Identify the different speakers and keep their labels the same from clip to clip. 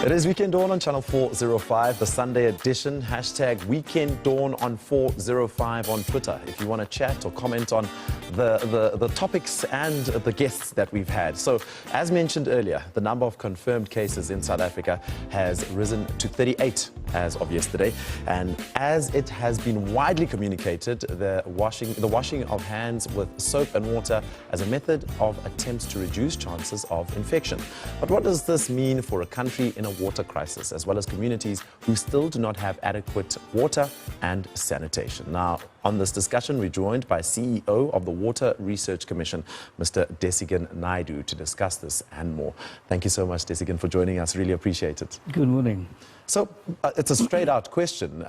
Speaker 1: It is Weekend Dawn on Channel 405, the Sunday edition. Hashtag Weekend Dawn on 405 on Twitter. If you want to chat or comment on the topics and the guests that we've had. So, as mentioned earlier, the number of confirmed cases in South Africa has risen to 38 as of yesterday. And as it has been widely communicated, the washing of hands with soap and water as a method of attempts to reduce chances of infection. But what does this mean for a country in a water crisis, as well as communities who still do not have adequate water and sanitation? Now, on this discussion, we're joined by CEO of the Water Research Commission, Mr. Dhesigen Naidoo, to discuss this and more. Thank you so much, Dhesigen, for joining us. Really appreciate it.
Speaker 2: Good morning.
Speaker 1: So, it's a straight-out question.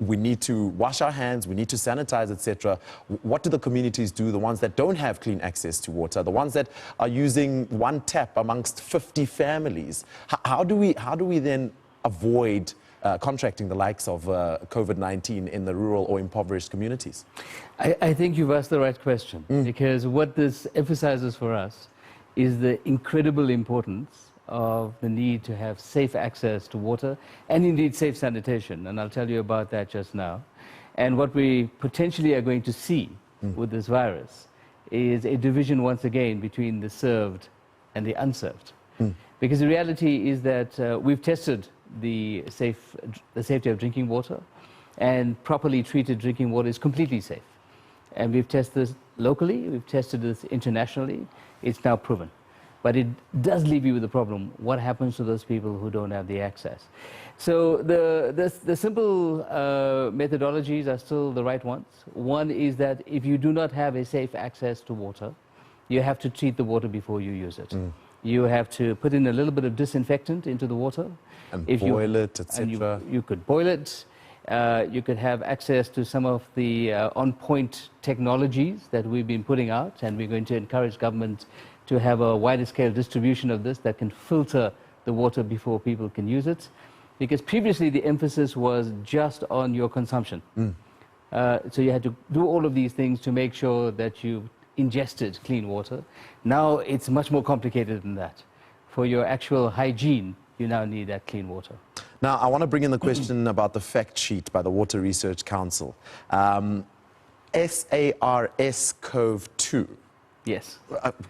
Speaker 1: We need to wash our hands, we need to sanitize, etc. What do the communities do, the ones that don't have clean access to water, the ones that are using one tap amongst 50 families? How do we then avoid contracting the likes of COVID-19 in the rural or impoverished communities?
Speaker 2: I think you've asked the right question, because what this emphasizes for us is the incredible importance of the need to have safe access to water and indeed safe sanitation, and I'll tell you about that just now. And what we potentially are going to see with this virus is a division once again between the served and the unserved. Because the reality is that we've tested the safety of drinking water, and properly treated drinking water is completely safe. And we've tested this locally, we've tested this internationally, it's now proven. But it does leave you with the problem: what happens to those people who don't have the access? So the simple methodologies are still the right ones. One is that if you do not have a safe access to water, you have to treat the water before you use it. You have to put in a little bit of disinfectant into the water.
Speaker 1: And boil it, etc.
Speaker 2: You could boil it. You could have access to some of the on-point technologies that we've been putting out, and we're going to encourage government to have a wider scale distribution of this that can filter the water before people can use it. Because previously the emphasis was just on your consumption. So you had to do all of these things to make sure that you ingested clean water. Now it's much more complicated than that. For your actual hygiene, you now need that clean water.
Speaker 1: Now, I want to bring in the question about the fact sheet by the Water Research Council. SARS-CoV-2.
Speaker 2: Yes.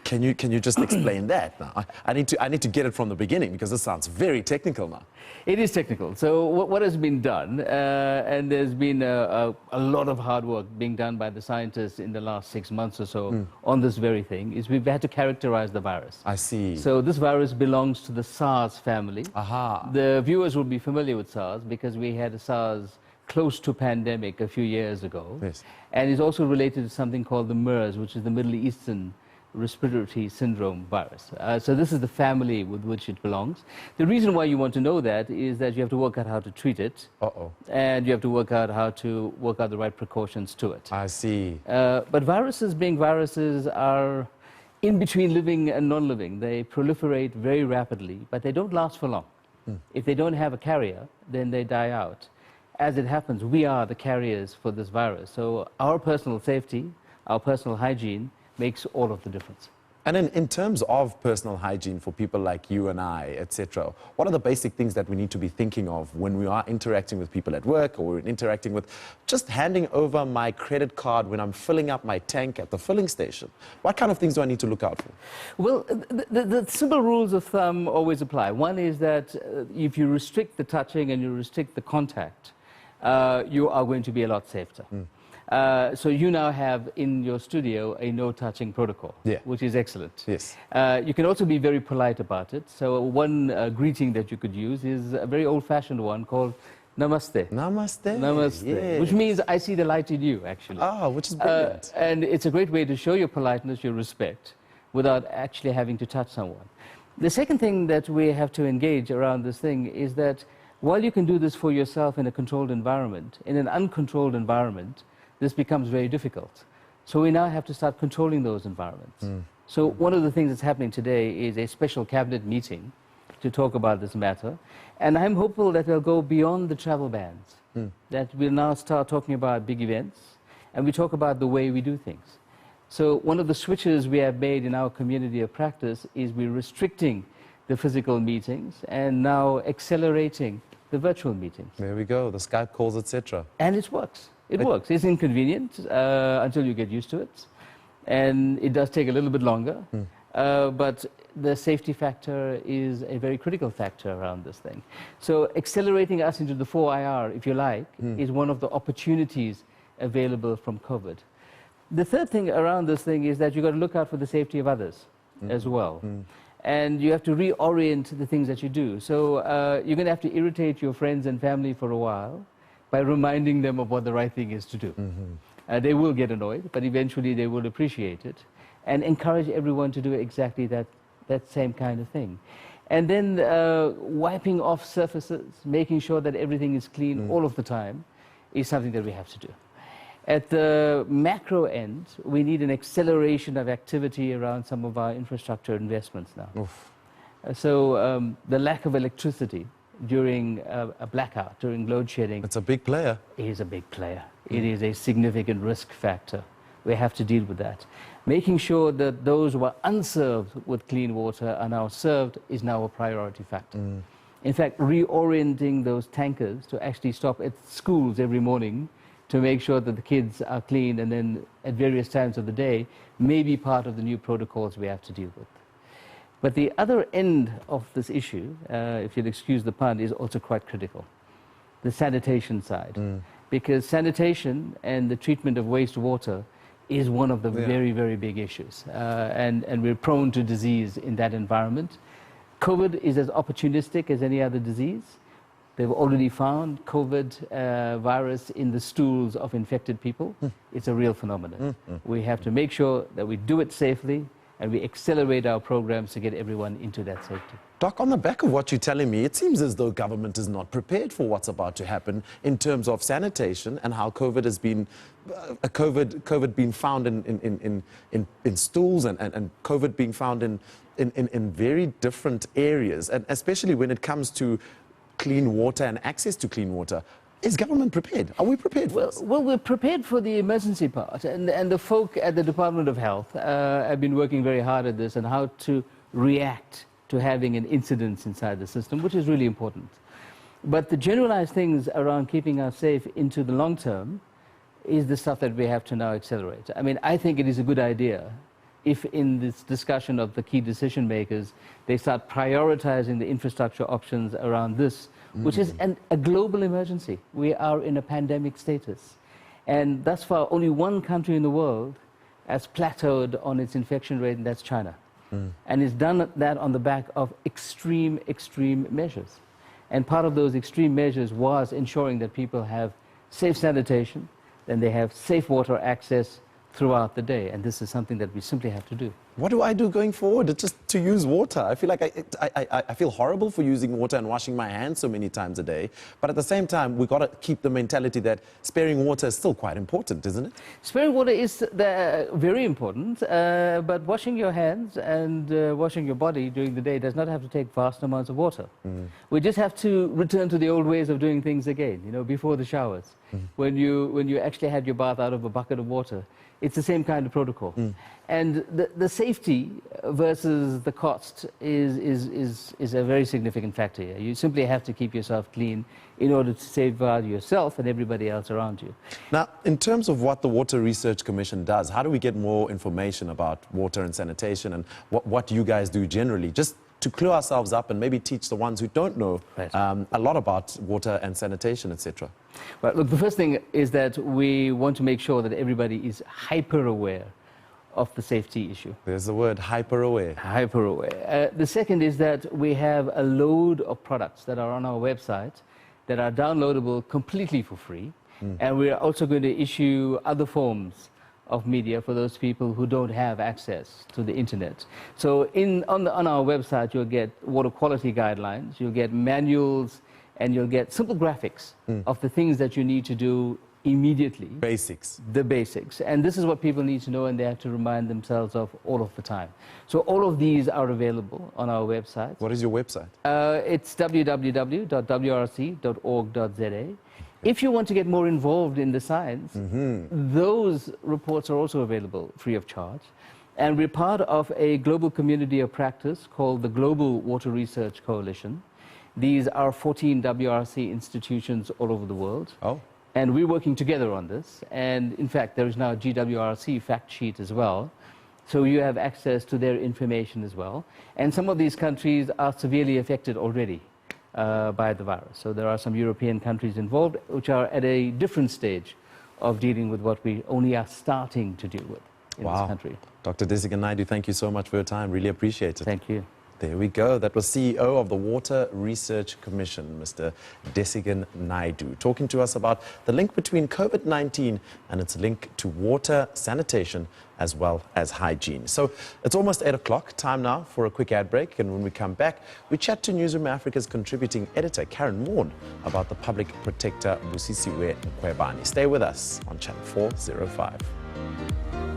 Speaker 1: Can you just explain that now? I need to get it from the beginning, because this sounds very technical now.
Speaker 2: It is technical. So what has been done, and there's been a lot of hard work being done by the scientists in the last 6 months or so on this very thing, is we've had to characterize the virus.
Speaker 1: I see.
Speaker 2: So this virus belongs to the SARS family.
Speaker 1: Aha.
Speaker 2: The viewers will be familiar with SARS because we had a SARS close to pandemic a few years ago.
Speaker 1: Yes.
Speaker 2: And it's also related to something called the MERS, which is the Middle Eastern Respiratory Syndrome virus. So this is the family with which it belongs. The reason why you want to know that is that you have to work out how to treat it. And you have to work out how to work out the right precautions to it.
Speaker 1: I see.
Speaker 2: But viruses, being viruses, are in between living and non-living. They proliferate very rapidly, but they don't last for long. If they don't have a carrier, then they die out. As it happens, we are the carriers for this virus. So our personal safety, our personal hygiene, makes all of the difference.
Speaker 1: And in terms of personal hygiene for people like you and I, etc., what are the basic things that we need to be thinking of when we are interacting with people at work, or interacting with just handing over my credit card when I'm filling up my tank at the filling station? What kind of things do I need to look out for? Well,
Speaker 2: the simple rules of thumb always apply. One is that if you restrict the touching and you restrict the contact, you are going to be a lot safer. So you now have in your studio a no-touching protocol, which is excellent.
Speaker 1: Yes.
Speaker 2: You can also be very polite about it. So one greeting that you could use is a very old-fashioned one called Namaste.
Speaker 1: Namaste.
Speaker 2: Namaste. Yes. Which means I see the light in you, actually.
Speaker 1: Ah, which is brilliant.
Speaker 2: And it's a great way to show your politeness, your respect, without actually having to touch someone. The second thing that we have to engage around this thing is that while you can do this for yourself in a controlled environment, in an uncontrolled environment, this becomes very difficult. So we now have to start controlling those environments. So one of the things that's happening today is a special cabinet meeting to talk about this matter. And I'm hopeful that we'll go beyond the travel bans, that we'll now start talking about big events, and we talk about the way we do things. So one of the switches we have made in our community of practice is we're restricting the physical meetings and now accelerating the virtual meetings.
Speaker 1: There we go, the Skype calls, etc.
Speaker 2: And it works. It works. It's inconvenient until you get used to it. And it does take a little bit longer. But the safety factor is a very critical factor around this thing. So accelerating us into the 4IR, if you like, is one of the opportunities available from COVID. The third thing around this thing is that you've got to look out for the safety of others as well. And you have to reorient the things that you do. So you're going to have to irritate your friends and family for a while by reminding them of what the right thing is to do. They will get annoyed, but eventually they will appreciate it. And encourage everyone to do exactly that same kind of thing. And then wiping off surfaces, making sure that everything is clean all of the time is something that we have to do. At the macro end, we need an acceleration of activity around some of our infrastructure investments now. So the lack of electricity during a blackout, during load shedding.
Speaker 1: It's a big player.
Speaker 2: It is a big player. It is a significant risk factor. We have to deal with that. Making sure that those who are unserved with clean water are now served is now a priority factor. In fact, reorienting those tankers to actually stop at schools every morning to make sure that the kids are clean and then at various times of the day may be part of the new protocols we have to deal with. But the other end of this issue, if you'll excuse the pun, is also quite critical. The sanitation side. Because sanitation and the treatment of wastewater is one of the very, very big issues. And we're prone to disease in that environment. COVID is as opportunistic as any other disease. They've already found COVID virus in the stools of infected people. It's a real phenomenon. We have to make sure that we do it safely and we accelerate our programs to get everyone into that safety.
Speaker 1: Doc, on the back of what you're telling me, it seems as though government is not prepared for what's about to happen in terms of sanitation and how COVID has been, COVID being found in stools and COVID being found in very different areas, and especially when it comes to clean water and access to clean water. Is government prepared? Are we prepared for this?
Speaker 2: Well, we're prepared for the emergency part, and the folk at the Department of Health have been working very hard at this and how to react to having an incident inside the system, which is really important. But the generalized things around keeping us safe into the long term is the stuff that we have to now accelerate. I mean, I think it is a good idea if in this discussion of the key decision makers, they start prioritizing the infrastructure options around this, which is a global emergency. We are in a pandemic status. And thus far, only one country in the world has plateaued on its infection rate, and that's China. And it's done that on the back of extreme measures. And part of those extreme measures was ensuring that people have safe sanitation, then they have safe water access throughout the day. And this is something that we simply have to do.
Speaker 1: What do I do going forward? It's just to use water. I feel like I feel horrible for using water and washing my hands so many times a day. But at the same time, we've got to keep the mentality that sparing water is still quite important, isn't it?
Speaker 2: Sparing water is very important, but washing your hands and washing your body during the day does not have to take vast amounts of water. We just have to return to the old ways of doing things again, you know, before the showers. When you actually had your bath out of a bucket of water, it's the same kind of protocol. And the safety versus the cost is a very significant factor here. You simply have to keep yourself clean in order to safeguard yourself and everybody else around you.
Speaker 1: Now, in terms of what the Water Research Commission does, how do we get more information about water and sanitation and what you guys do generally? Just to clue ourselves up and maybe teach the ones who don't know a lot about water and sanitation, etc.
Speaker 2: Well, look, the first thing is that we want to make sure that everybody is hyper-aware of the safety issue.
Speaker 1: There's the word, hyper-aware.
Speaker 2: Hyper-aware. The second is that we have a load of products that are on our website that are downloadable completely for free. And we are also going to issue other forms of media for those people who don't have access to the internet. So on our website, you'll get water quality guidelines, you'll get manuals, and you'll get simple graphics of the things that you need to do immediately.
Speaker 1: Basics.
Speaker 2: The basics. And this is what people need to know, and they have to remind themselves of all of the time. So all of these are available on our website.
Speaker 1: What is your website?
Speaker 2: It's www.wrc.org.za. If you want to get more involved in the science, those reports are also available free of charge. And we're part of a global community of practice called the Global Water Research Coalition. These are 14 WRC institutions all over the world.
Speaker 1: Oh.
Speaker 2: And we're working together on this. And in fact, there is now a GWRC fact sheet as well. So you have access to their information as well. And some of these countries are severely affected already by the virus. So there are some European countries involved which are at a different stage of dealing with what we only are starting to deal with in this country.
Speaker 1: Dr. Dhesigen Naidoo, thank you so much for your time. Really appreciate it.
Speaker 2: Thank you.
Speaker 1: There we go. That was CEO of the Water Research Commission, Mr. Dhesigen Naidoo, talking to us about the link between COVID-19 and its link to water, sanitation, as well as hygiene. So it's almost 8 o'clock. Time now for a quick ad break. And when we come back, we chat to Newzroom Africa's contributing editor, Karen Morn, about the public protector, Busisiwe Mkhwebane. Stay with us on Channel 405.